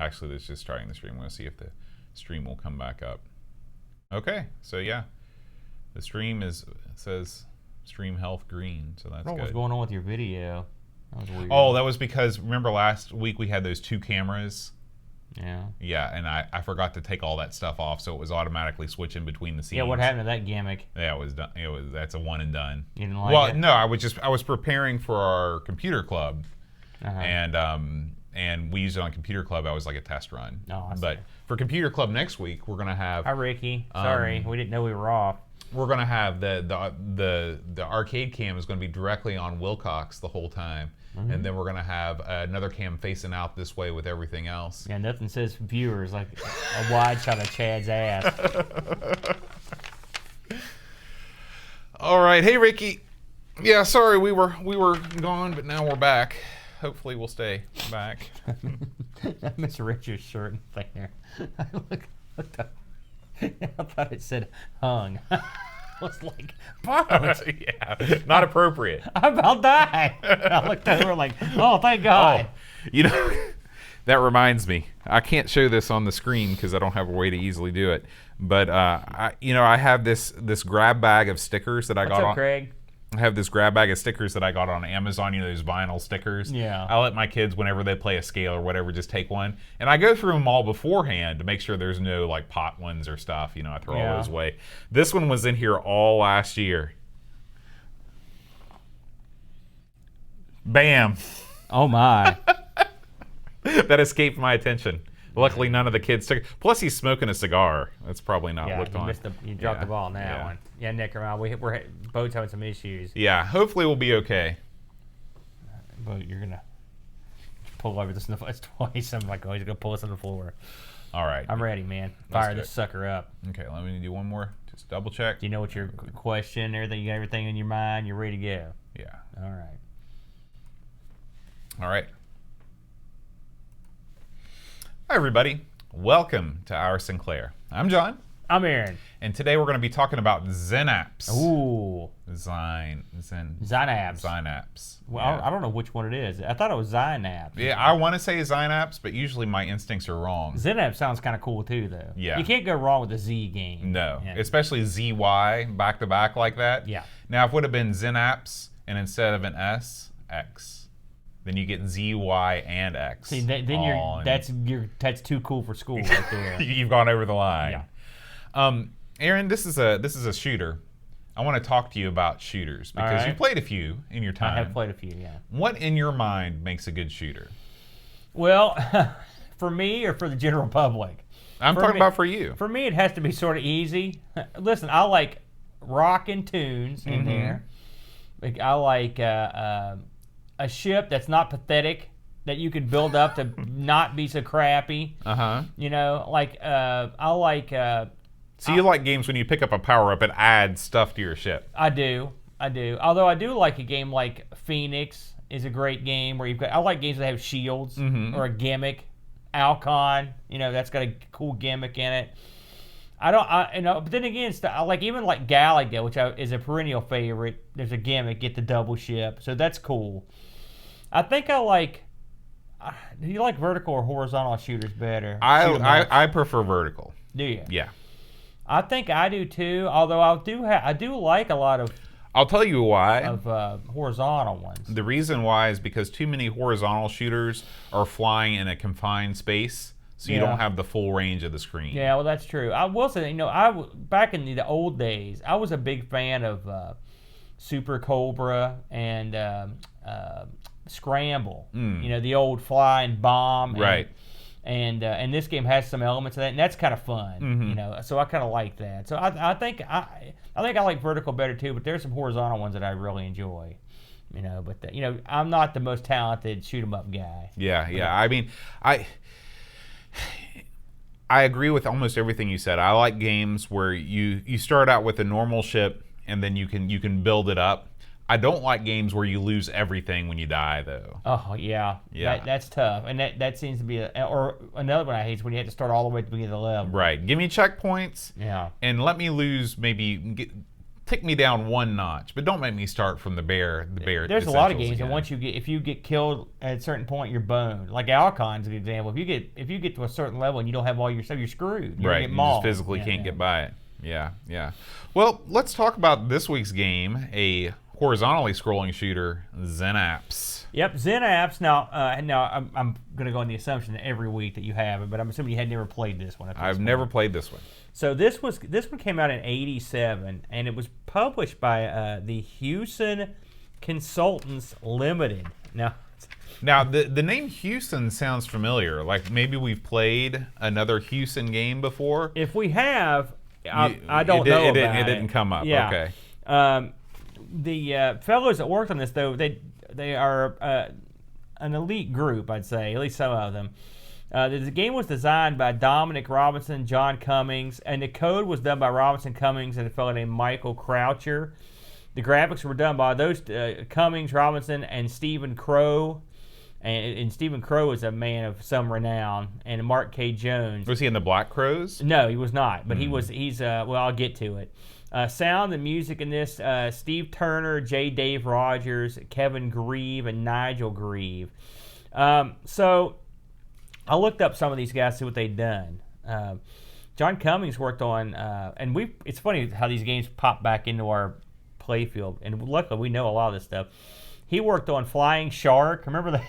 Actually, let's just starting the stream. I'm going to see if the stream will come back up. Okay, so yeah. The stream says stream health green, so that's good. What's going on with your video? That was weird. Oh, that was because, remember last week we had those 2 cameras? Yeah. Yeah, and I forgot to take all that stuff off, so it was automatically switching between the scenes. Yeah, what happened to that gimmick? Yeah, it was done. That's a one and done. You didn't like it? No, I was preparing for our computer club, and we used it on computer club. I was like a test run. Oh, I see. But for computer club next week, we're gonna have. Hi, Ricky. Sorry, we didn't know we were off. We're gonna have the arcade cam is gonna be directly on Wilcox the whole time. And then we're going to have another cam facing out this way with everything else. Yeah, nothing says viewers like a wide shot of Chad's ass. All right. Hey, Ricky. Yeah, sorry we were gone, but now we're back. Hopefully we'll stay back. I miss Richard's shirt there. I looked up. I thought it said hung. I was like, yeah, not appropriate. I about died. I looked over like, oh, thank God. Oh, that reminds me. I can't show this on the screen because I don't have a way to easily do it. But I have this grab bag of stickers that I got on. Craig? I have this grab bag of stickers that I got on Amazon, those vinyl stickers. Yeah. I let my kids, whenever they play a scale or whatever, just take one. And I go through them all beforehand to make sure there's no like pot ones or stuff. I throw all those away. This one was in here all last year. Bam. Oh my. That escaped my attention. Luckily, none of the kids took it. Plus, he's smoking a cigar. That's probably not looked on. You dropped the ball on that one. Yeah, Nick, we're both having some issues. Yeah, hopefully we'll be okay. But you're going to pull over this twice. I'm like, oh, he's going to pull us on the floor. All right. I'm ready, man. Fire this sucker up. Okay, let me do one more. Just double check. Do you know what your question, everything? You got everything in your mind? You're ready to go? Yeah. All right. All right. Hi, everybody. Welcome to our Sinclair. I'm John. I'm Aaron. And today we're going to be talking about Zynaps. Ooh. Zynaps. Well, yeah. I don't know which one it is. I thought it was Zynaps. Yeah, I want to say Zynaps, but usually my instincts are wrong. Zynaps sounds kind of cool too, though. Yeah. You can't go wrong with a Z game. No, especially ZY back to back like that. Yeah. Now, if it would have been Zynaps and instead of an S, X. Then you get Z, Y, and X. See, that's too cool for school right there. You've gone over the line. Yeah. Aaron, this is a shooter. I want to talk to you about shooters because you've played a few in your time. I have played a few, yeah. What in your mind makes a good shooter? Well, for me or for the general public? I'm talking about for you. For me, it has to be sort of easy. Listen, I like rockin' tunes in there. Like I like a ship that's not pathetic, that you can build up to not be so crappy. Uh-huh. I like... So you like games when you pick up a power-up, it adds stuff to your ship. I do. Although I do like a game like Phoenix is a great game where I like games that have shields or a gimmick. Alcon, that's got a cool gimmick in it. But then again, I like even like Galaga, which is a perennial favorite. There's a gimmick, get the double ship, so that's cool. I think I like. Do you like vertical or horizontal shooters better? I prefer vertical. Do you? Yeah. I think I do too. Although I do like a lot of. I'll tell you why. Of horizontal ones. The reason why is because too many horizontal shooters are flying in a confined space, so you don't have the full range of the screen. Yeah, well, that's true. I will say, back in the old days, I was a big fan of Super Cobra and Scramble. The old flying bomb. Right. And this game has some elements of that, and that's kind of fun. So I kind of like that. So I think I like vertical better too, but there's some horizontal ones that I really enjoy. But I'm not the most talented shoot 'em up guy. Yeah. I mean, I agree with almost everything you said. I like games where you start out with a normal ship and then you can build it up. I don't like games where you lose everything when you die, though. Oh, yeah. That's tough. And that seems to be or another one I hate is when you have to start all the way at the beginning of the level. Right. Give me checkpoints. Yeah. And let me lose maybe tick me down one notch, but don't make me start from the bare. There's a lot of games, again. and if you get killed at a certain point, you're boned. Like Alcon's an example. If you get to a certain level and you don't have all your stuff, you're screwed. You're right, get you mauled. just physically can't get by it. Yeah. Well, let's talk about this week's game, a horizontally scrolling shooter, Zynaps. Yep, Zynaps. Now I'm going to go on the assumption that every week that you have it, but I'm assuming you had never played this one. I've never played this one. So this one came out in '87, and it was published by the Houston Consultants Limited. Now the name Houston sounds familiar. Like maybe we've played another Houston game before. If we have, I don't know about it. It didn't come up. Yeah. Okay. The fellows that worked on this, though, they are an elite group, I'd say, at least some of them. The game was designed by Dominic Robinson, John Cummings, and the code was done by Robinson, Cummings, and a fellow named Michael Croucher. The graphics were done by those Cummings, Robinson, and Stephen Crow. And Stephen Crow is a man of some renown, and Mark K. Jones. Was he in the Black Crows? No, he was not, but he's well, I'll get to it. Sound and music in this, Steve Turner, J. Dave Rogers, Kevin Grieve, and Nigel Grieve. So I looked up some of these guys to see what they'd done. John Cummings worked on, and it's funny how these games pop back into our playfield, and luckily we know a lot of this stuff. He worked on Flying Shark. Remember that?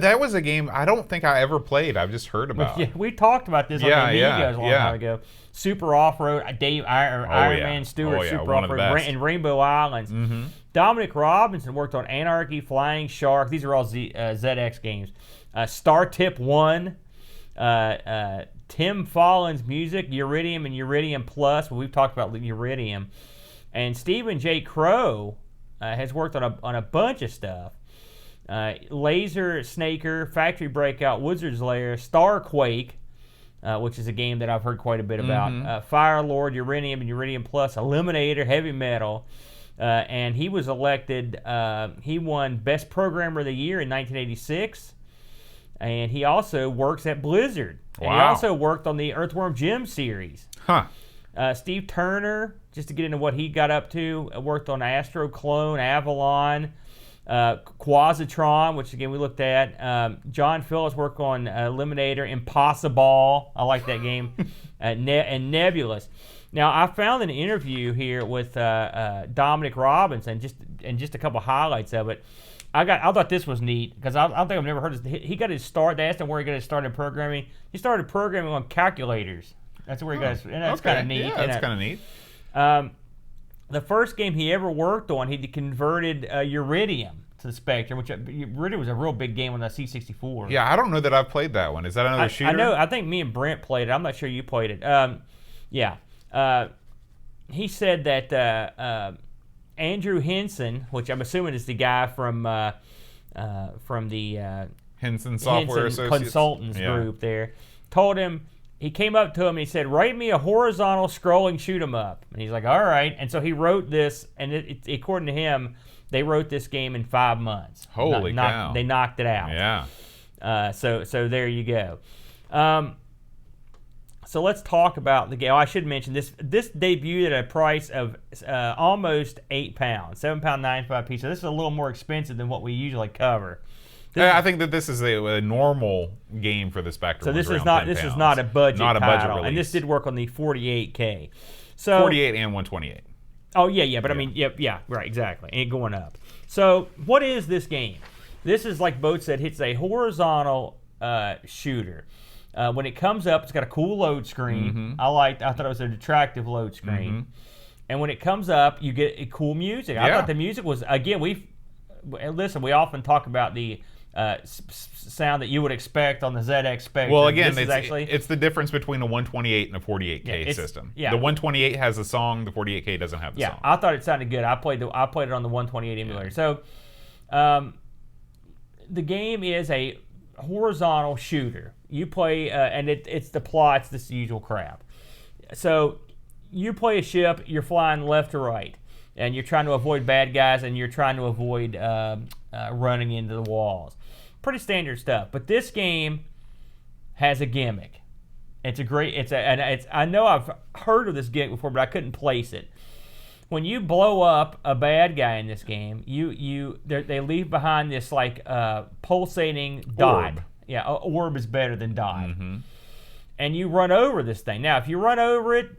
That was a game I don't think I ever played. I've just heard about. Yeah, we talked about this on the Amigos a long time ago. Super Off-Road, Iron Man Stewart, Super Off-Road, and Rainbow Islands. Mm-hmm. Dominic Robinson worked on Anarchy, Flying Shark. These are all ZX games. Star Tip 1. Tim Follin's music, Uridium and Uridium Plus. Well, we've talked about Uridium. And Stephen J. Crow has worked on a bunch of stuff. Laser Snaker, Factory Breakout, Wizard's Lair, Starquake, which is a game that I've heard quite a bit about. Fire Lord, Uranium and Uridium Plus, Eliminator, Heavy Metal, and he was elected. He won Best Programmer of the Year in 1986, and he also works at Blizzard. Wow. And he also worked on the Earthworm Jim series. Huh. Steve Turner, just to get into what he got up to, worked on Astro Clone, Avalon, Quasitron, which again we looked at. John Phillips worked on Eliminator, Impossible. I like that game, and Nebulous. Now I found an interview here with Dominic Robinson, just a couple highlights of it. I thought this was neat because I don't think I've never heard this. He got his start. They asked him where he got his start in programming. He started programming on calculators. That's where he got his. And that's kind of neat. Yeah, that's kind of neat. The first game he ever worked on, he converted Uridium to the Spectrum, which Uridium was a real big game on the C64. Yeah, I don't know that I've played that one. Is that another shooter? I know. I think me and Brent played it. I'm not sure you played it. He said that Andrew Henson, which I'm assuming is the guy from the Henson Software Associates Consultants group there, told him. He came up to him and he said, "Write me a horizontal scrolling shoot 'em up." And he's like, "All right." And so he wrote this, and according to him, they wrote this game in 5 months. Holy cow! They knocked it out. Yeah. So there you go. So let's talk about the game. I should mention this debuted at a price of almost £8, £7.95 piece. So this is a little more expensive than what we usually cover. I think that this is a normal game for the Spectrum. So this is not a budget title, release. and this did work on the 48K. So 48 and 128. Oh yeah, but I mean, yeah, right, exactly, and going up. So what is this game? This is, like Boat said, it's a horizontal shooter. When it comes up, it's got a cool load screen. I thought it was an attractive load screen. And when it comes up, you get cool music. I thought the music was, again, we often talk about the sound that you would expect on the ZX Spectrum. Well, again, it's the difference between a 128 and a 48K system. Yeah. The 128 has a song, the 48K doesn't have the song. I thought it sounded good. I played it on the 128 emulator. So the game is a horizontal shooter. You play, and it's the plot's this usual crap. So you play a ship, you're flying left to right, and you're trying to avoid bad guys, and you're trying to avoid running into the walls. Pretty standard stuff. But this game has a gimmick. I know I've heard of this gimmick before, but I couldn't place it. when you blow up a bad guy in this game, they leave behind this like pulsating dot. Orb. Yeah, orb is better than dot. And you run over this thing. Now, if you run over it,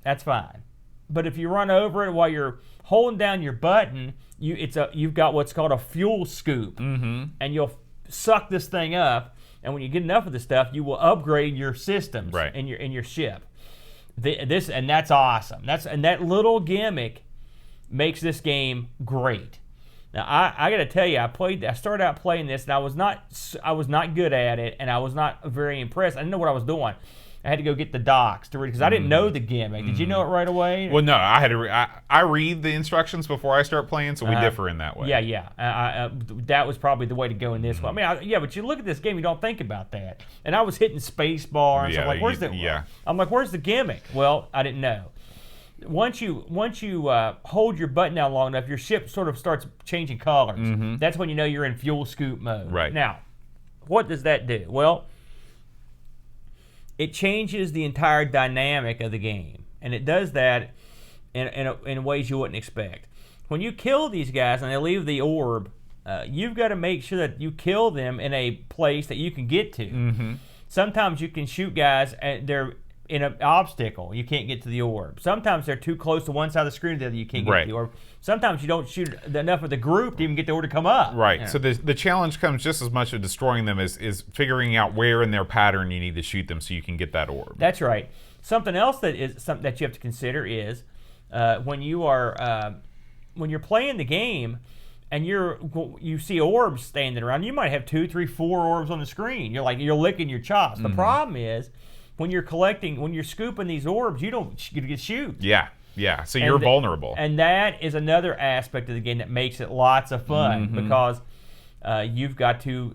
that's fine. But if you run over it while you're holding down your button, you've got what's called a fuel scoop, and you'll suck this thing up. And when you get enough of this stuff, you will upgrade your systems in your ship. And that's awesome. And that little gimmick makes this game great. Now I got to tell you, I started out playing this, and I was not good at it, and I was not very impressed. I didn't know what I was doing. I had to go get the docs to read because I didn't know the gimmick. Did you know it right away? Well, no, I had to. I read the instructions before I start playing, so we differ in that way. Yeah. That was probably the way to go in this one. I mean, but you look at this game, you don't think about that. And I was hitting space bar, and so I'm like, where's the? Yeah. I'm like, where's the gimmick? Well, I didn't know. Once you hold your button down long enough, your ship sort of starts changing colors. That's when you know you're in fuel scoop mode. Right. Now, what does that do? Well, it changes the entire dynamic of the game, and it does that in ways you wouldn't expect. When you kill these guys and they leave the orb, you've got to make sure that you kill them in a place that you can get to. Sometimes you can shoot guys and they're in an obstacle. You can't get to the orb. Sometimes they're too close to one side of the screen that you can't get to the orb. Sometimes you don't shoot enough of the group to even get the orb to come up. Right. So the challenge comes just as much of destroying them as figuring out where in their pattern you need to shoot them so you can get that orb. That's right. Something else that you have to consider is when you're playing the game and you see orbs standing around, you might have 2, 3, 4 orbs on the screen. You're licking your chops. The problem is, when you're scooping these orbs, you get shoot. Yeah. So you're vulnerable. And that is another aspect of the game that makes it lots of fun because you've got to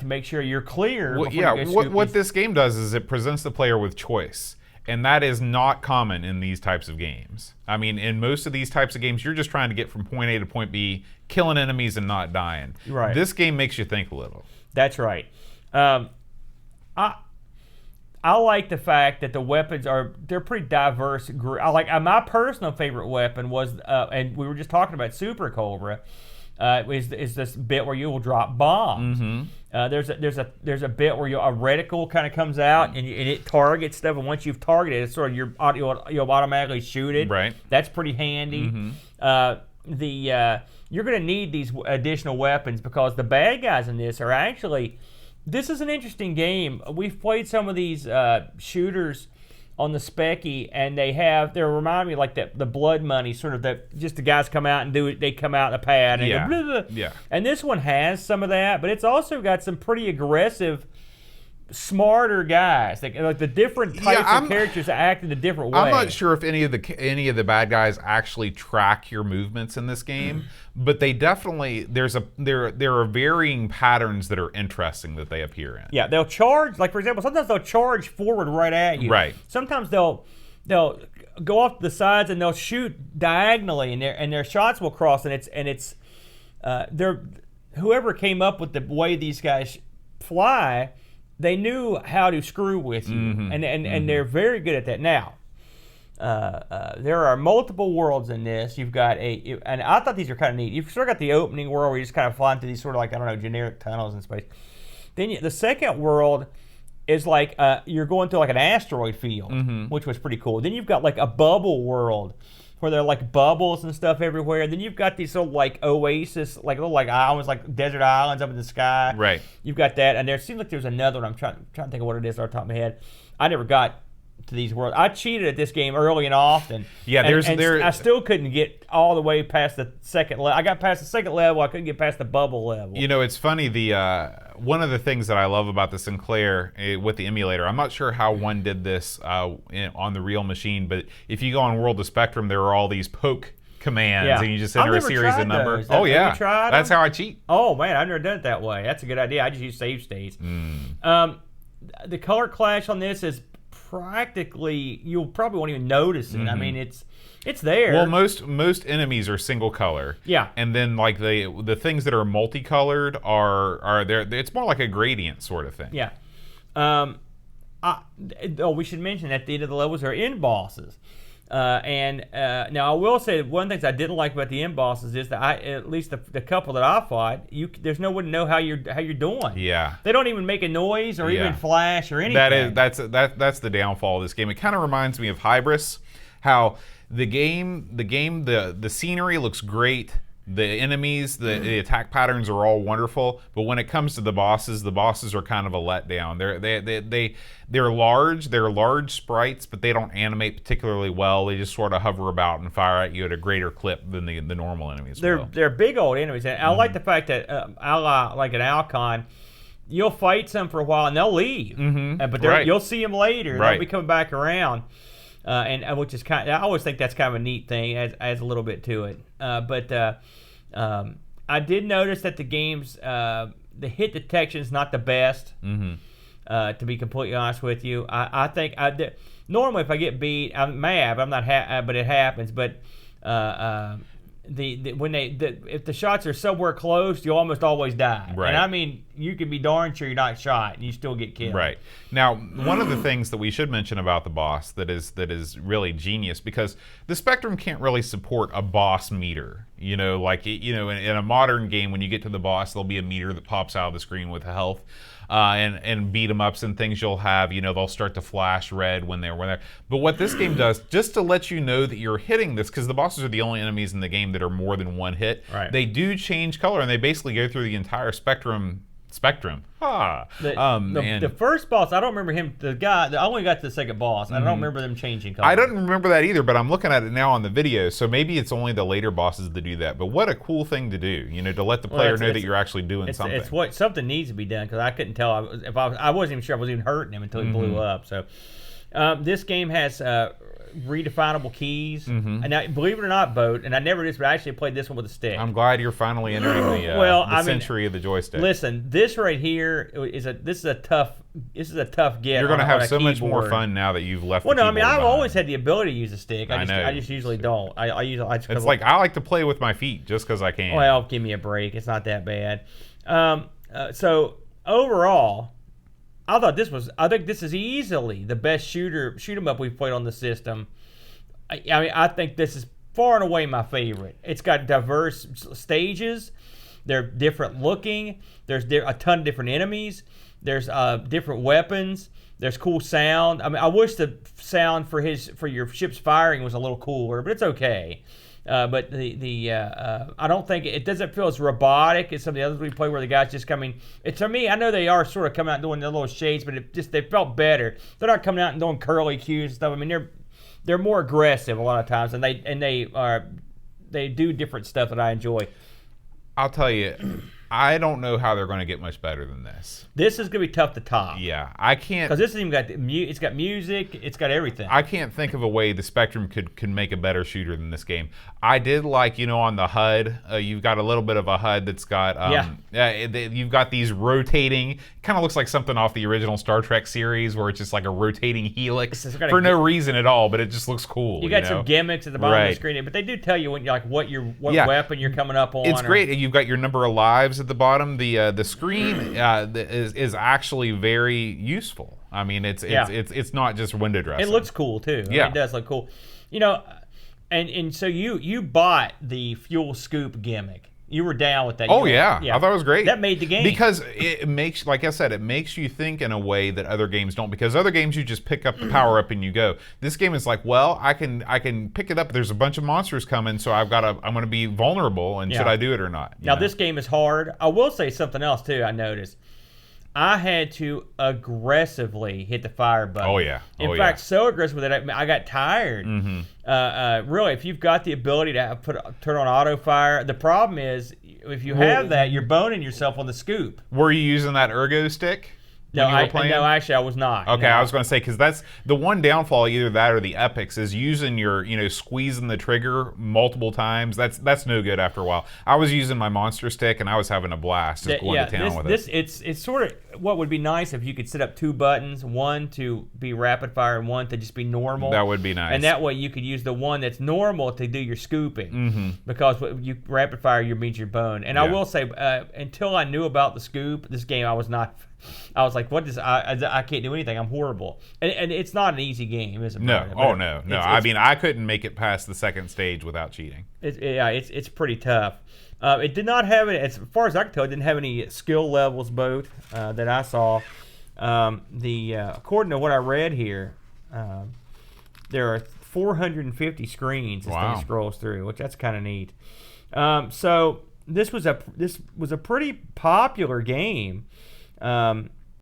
make sure you're clear. What this game does is it presents the player with choice, and that is not common in these types of games. I mean, in most of these types of games, you're just trying to get from point A to point B, killing enemies and not dying. Right. This game makes you think a little. That's right. I like the fact that the weapons they're pretty diverse. My personal favorite weapon was, and we were just talking about Super Cobra, is this bit where you will drop bombs. There's a bit where a reticle kind of comes out and it targets stuff, and once you've targeted it, sort of you'll automatically shoot it. Right. That's pretty handy. You're going to need these additional weapons because the bad guys in this are actually. This is an interesting game. We've played some of these shooters on the Specky, and they remind me like the Blood Money, sort of just the guys come out and do it. They come out in a pad and go, blah, blah. Yeah. And this one has some of that, but it's also got some pretty aggressive, smarter guys. Like the different types of characters that act in a different way. I'm not sure if any of the bad guys actually track your movements in this game, but they definitely there are varying patterns that are interesting that they appear in. Yeah, they'll charge. Like for example, sometimes they'll charge forward right at you. Right. Sometimes they'll go off to the sides and they'll shoot diagonally, and their shots will cross, and it's whoever came up with the way these guys fly. They knew how to screw with you, and they're very good at that. Now, there are multiple worlds in this. You've got and I thought these are kind of neat. You've sort of got the opening world where you just kind of fly into these sort of like, I don't know, generic tunnels in space. Then the second world is like you're going through like an asteroid field, which was pretty cool. Then you've got like a bubble world where there are like bubbles and stuff everywhere. Then you've got these little like oasis, like little like islands, like desert islands up in the sky. Right. You've got that, and there seems like there's another one. I'm trying to think of what it is off the top of my head. I never got to these worlds. I cheated at this game early and often. Yeah, I still couldn't get all the way past the second level. I got past the second level. I couldn't get past the bubble level. You know, it's funny. One of the things that I love about the Sinclair with the emulator, I'm not sure how one did this on the real machine, but if you go on World of Spectrum, there are all these poke commands, and you just enter a series of numbers. Oh yeah, that's how I cheat. Oh man, I've never done it that way. That's a good idea. I just use save states. The color clash on this is practically, you probably won't even notice it. I mean, it's there. Well, most enemies are single color. Yeah. And then like the things that are multicolored are there. It's more like a gradient sort of thing. Yeah. We should mention at the end of the levels are end bosses. Now I will say one of the things I didn't like about the end bosses is that at least the couple that I fought, there's no one to know how you're doing. Yeah. They don't even make a noise or even flash or anything. That's the downfall of this game. It kind of reminds me of Hybris, how the scenery looks great. The enemies, the attack patterns are all wonderful, but when it comes to the bosses are kind of a letdown. They're large sprites, but they don't animate particularly well. They just sort of hover about and fire at you at a greater clip than the normal enemies. They're big old enemies, and I like the fact that like an Alcon, you'll fight some for a while and they'll leave, but you'll see them later. They'll be coming back around. And which is I always think that's kind of a neat thing, adds a little bit to it. But I did notice that the game's the hit detection is not the best. To be completely honest with you, I think normally if I get beat, I'm mad. I'm not, but it happens. But if the shots are somewhere close, you almost always die. Right. And I mean, you can be darn sure you're not shot, and you still get killed. Right. Now, one of the things that we should mention about the boss that is really genius, because the Spectrum can't really support a boss meter. In a modern game, when you get to the boss, there'll be a meter that pops out of the screen with health. And beat 'em ups and things you'll have, they'll start to flash red when they're there. But what this game does, just to let you know that you're hitting this, because the bosses are the only enemies in the game that are more than one hit, they do change color, and they basically go through the entire spectrum. The first boss, I don't remember him. I only got to the second boss. I don't remember them changing color. I don't remember that either, but I'm looking at it now on the video, so maybe it's only the later bosses that do that. But what a cool thing to do, to let the player know that you're actually doing something. It's what something needs to be done, because I couldn't tell I wasn't even sure I was even hurting him until he blew up. So this game has redefinable keys, and now, believe it or not, Boat, and I never did, but I actually played this one with a stick. I'm glad you're finally entering the century of the joystick. Listen, this right here is a tough get. You're going to have so much more fun now that you've left. Well, no, I mean, I've always had the ability to use a stick. I just usually don't. It's like I like to play with my feet just because I can. Well, give me a break. It's not that bad. So overall, I think this is easily the best shoot 'em up we've played on the system. I think this is far and away my favorite. It's got diverse stages. They're different looking. There's a ton of different enemies. There's different weapons. There's cool sound. I mean, I wish the sound for your ship's firing was a little cooler, but it's okay. But I don't think it doesn't feel as robotic as some of the others we play, where the guys just coming. To me, I know they are sort of coming out and doing their little shades, but they felt better. They're not coming out and doing curly cues and stuff. I mean, they're more aggressive a lot of times, and they do different stuff that I enjoy. I'll tell you, I don't know how they're going to get much better than this. This is going to be tough to top. Yeah, I can't. Because this has even got it's got music, it's got everything. I can't think of a way the Spectrum could make a better shooter than this game. I did like, on the HUD, you've got a little bit of a HUD that's got, you've got these rotating, kind of looks like something off the original Star Trek series, where it's just like a rotating helix for no reason at all, but it just looks cool. You got some gimmicks at the bottom of the screen, but they do tell you what weapon you're coming up on. It's great. You've got your number of lives at the bottom. The screen is actually very useful. I mean, it's not just window dressing. It looks cool too. I mean, it does look cool. And so you bought the fuel scoop gimmick. You were down with that. Yeah. I thought it was great. That made the game. Because it makes, like I said, it makes you think in a way that other games don't. Because other games, you just pick up the power up and you go. This game is like, well, I can pick it up. There's a bunch of monsters coming, so I'm going to be vulnerable, and should I do it or not? Now, this game is hard. I will say something else, too, I noticed. I had to aggressively hit the fire button. In fact, so aggressive with it, I got tired. Really, if you've got the ability to turn on auto fire, the problem is if you have that, you're boning yourself on the scoop. Were you using that ergo stick? No, actually, I was not. Okay, no. I was going to say, because that's the one downfall, either that or the Epics, is using your, squeezing the trigger multiple times. That's no good after a while. I was using my monster stick, and I was having a blast just going to town with it. It's sort of, what would be nice if you could set up 2 buttons, one to be rapid fire and one to just be normal. That would be nice. And that way you could use the one that's normal to do your scooping. Because you rapid fire, you means your bone. And I will say, until I knew about the scoop, this game I was like, what is I can't do anything. I'm horrible. And it's not an easy game, is it? No. No. I mean, I couldn't make it past the second stage without cheating. It's pretty tough. It did not have it, as far as I can tell, it didn't have any skill levels, both that I saw. According to what I read here, there are 450 screens this thing scrolls through, which that's kind of neat. So this was a pretty popular game.